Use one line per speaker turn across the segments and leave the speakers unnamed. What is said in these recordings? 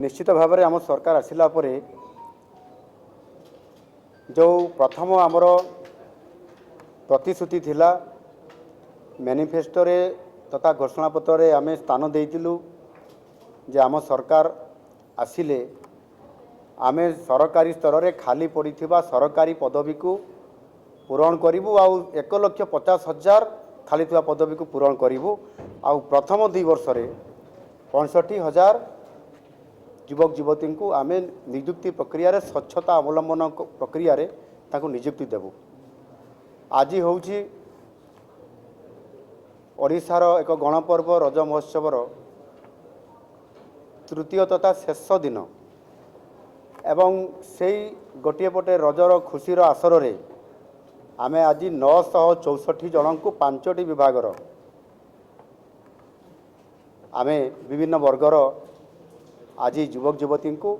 निश्चित भाव में आम सरकार आसला जो प्रथम आमर प्रतिश्रुति थिला मैनिफेस्टो रे तथा घोषणापत्र रे आमे स्थान देइतिलु जे आम सरकार आसिले आमे सरकारी स्तर रे खाली पड़िथिबा सरकारी पदवी को पूरण करिवु आ 1,50,000 खाली थिबा पदवी को पूरण करिवु आ प्रथम 2 वर्ष रे 65,000 युवक युवती को आमे नियुक्ति प्रक्रिया रे स्वच्छता अवलंबन प्रक्रिया रे ताको नियुक्ति देबु। आज होउछि ओडिशार एक गणपर्व रज महोत्सवर तृतीय तथा शेष दिन एवं से गोटे पटे रजर खुशीर आसर रे आमे आज 964 जन को 5टी विभागर आमे विभिन्न वर्गर आज युवक युवती को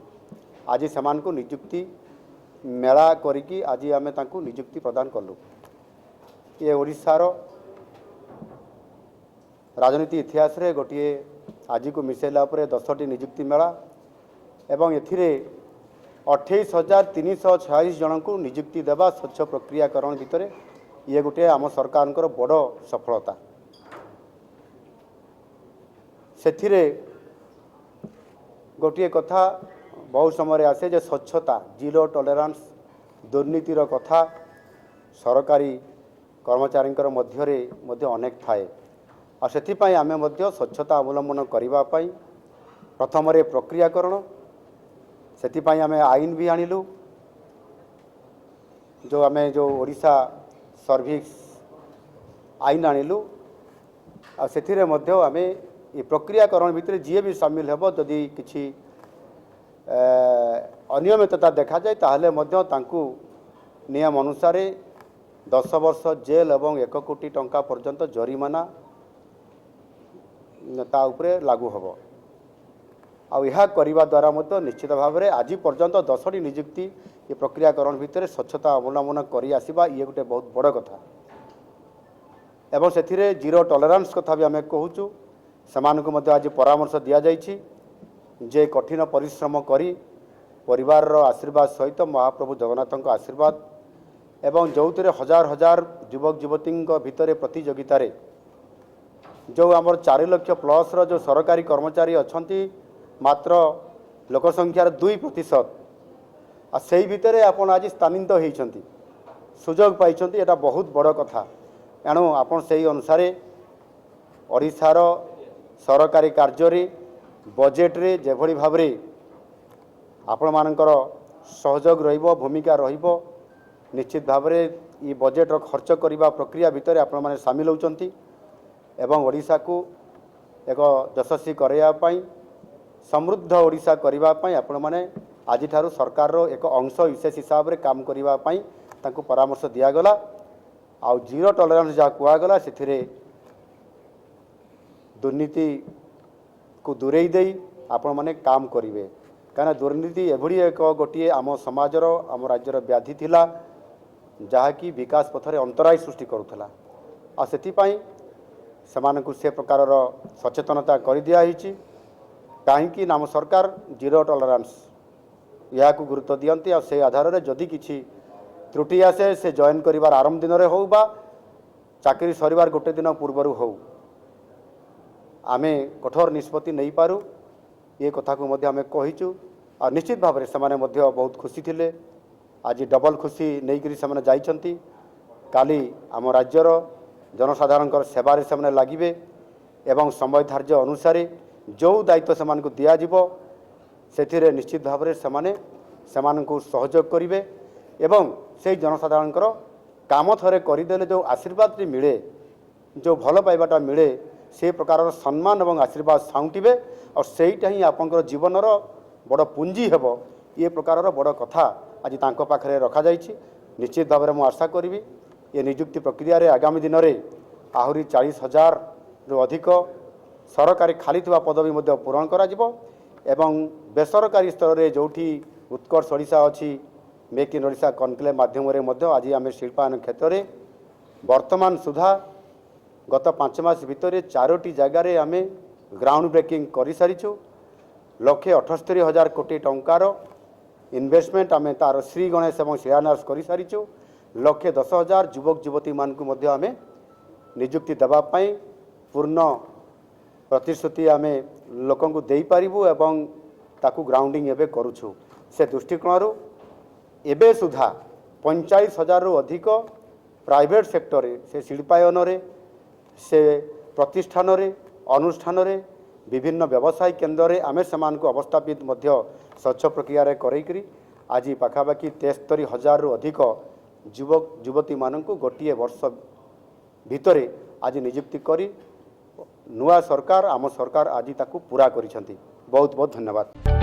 आज सेमान को नियुक्ति मेला करिकी आज आमे तांको नियुक्ति प्रदान कलु। ये ओडिशार राजनीति इतिहास रे गोटे आज को मिसेला 10टी नियुक्ति मेला एवं एथिरे 28,346 जन को नियुक्ति देवा स्वच्छ प्रक्रियाकरण भितर ये गोटे आम सरकार बड़ सफलता। से गोटे कथा बहुत समय आसे जे स्वच्छता जीरो टॉलरेंस दुर्नीतिर कथा सरकारी कर्मचारी मध्य अनेक थाए और से आमे मध्य स्वच्छता अवलंबन करने प्रथम प्रक्रियाकरण से आमे आईन भी आनिलु जो आमे जो ओडिशा सर्विस आईन आनिलु आ सेथिरे मध्य आमे ये प्रक्रियाकरण भितर जी भी सामिल हेबो जदि किछि अनियमितता देखा जाए ताहले मध्य तांकु नियम अनुसार 10 वर्ष जेल एवं 1 कोटी टंका पर्यंत जरिमाना ता उपरे लागू हबो। आ यह करने द्वारा मध्य निश्चित भाव में आज पर्यंत 10टी नियुक्ति ये प्रक्रियाकरण भितर स्वच्छता अवलंबन करी आसिबा ये गोटे बहुत बड़ कथा एवं से जीरो टॉलरेंस कथा भी आम कहूँ सेमानकु मध्य आज परामर्श दिया जाइछि जे कठिन परिश्रम करी परिवार रो आशीर्वाद सहित महाप्रभु जगन्नाथ आशीर्वाद एवं जो हजार हजार युवक युवती भितर प्रतियोगिता रे जो आमर 4 लाख प्लस रो जो सरकारी कर्मचारी अछंती मात्र लोकसंख्यार 2% आ सेही भितर आपण आज स्थानित होइछंती सुजोग पाइछंती एटा बहुत बड़ कथा। एणु आपण सेही अनुसार ओडिशार सरकारी कार्य बजेट रे जेभली भाव रे आपण मानकर सहयोग रहिबो भूमिका रहिबो निश्चित भाव रे ई बजेट रो खर्च करिबा प्रक्रिया भितर आपण माने शामिल होउचंती एवं ओडिशा को एक यशस्वी करया पई समृद्ध ओडिशा करबा पई आपण माने आज ठारू सरकार रो एक अंश विशेष हिसाब रे काम करबा पई तांको परामर्श दिया गला आ जीरो टॉलरेंस जा कुआ गला सेथिरे दुर्नीति को दूरेई देई आपण माने काम करिवे काना दुर्नीति एभली एक गोटे आम समाजर आम राज्यर व्याधि थिला जहा कि विकास पथरे अंतराय सृष्टि करुथला आ सेति पई समानकु से प्रकार सचेतनता कर दिया हिची कहीं नाम सरकार जीरो टॉलरेंस या को गुरुत्व दियंती आ से आधार रे जदि किछि त्रुटि आसे से जॉइन करिवार आरंभ दिन रे हो बा चाकरी सरिवार गोटे दिन पूर्वरु हो आमे कठोर निष्पत्ति नहीं पारू ये कथा को मध्य आमे कहिचु आ निश्चित भाव में से बहुत खुशी थिले आज डबल खुशी नहीं करी से जाइछंती काली आम राज्यर जनसाधारण सेवारे से लगिवे एवं समय धार्य अनुसार जो दायित्व से दि जाव से निश्चित भाव में से सहयोग करेंगे एवं से जनसाधारण काम थरे करदेले जो आशीर्वाद मिले जो भल पाइबाटा मिले से प्रकार सम्मान और आशीर्वाद साउंटिबे और सेटा ही आपंकर जीवनर बड़ पुंजी हेब ये प्रकार बड़ कथा आज तांको पाखरे रखा जाइछि। निश्चित भाव में आशा करी ये नियुक्ति प्रक्रिया रे आगामी दिन में आहरी 40,000 रु अधिक सरकारी खाली थिबा पदवी मध्य पूरण करा जिवो एवं बेसरकारी स्तर में जोठी उत्कर्ष ओडिशा अछि मेक इन ओडिशा कनक्लेव माध्यम आज आम शिल्पायन क्षेत्र में वर्तमान सुधा गत 5 मास भितर 4टी जगार आम ग्राउंड ब्रेकिंग कर सारीचु 1,78,000 कोटी टंकार इन्वेस्टमेंट आम तार श्री गणेश और शिलान्यास कर सारीचु 1,10,000 युवक युवती मानक आम निजुक्ति देवाई पूर्ण प्रतिश्रुति आम लोक दे पारू एवं ताकू ग्राउंडिंग एवं करुछु से दृष्टिकोण एबे सुधा 45,000 रु अधिक प्राइवेट सेक्टर से शिल्पायन से प्रतिष्ठान अनुष्ठान विभिन्न व्यवसाय केन्द्र आमे सेमानकु अवस्थापित मध्य स्वच्छ प्रक्रिया करेकरी आज पाखापाखि 73,000 रु अधिक युवक युवती मानकु गोटे वर्ष भितरे आज नियुक्ति करी नुआ सरकार आम सरकार आज ताकू पूरा करिसेंती। बहुत बहुत धन्यवाद।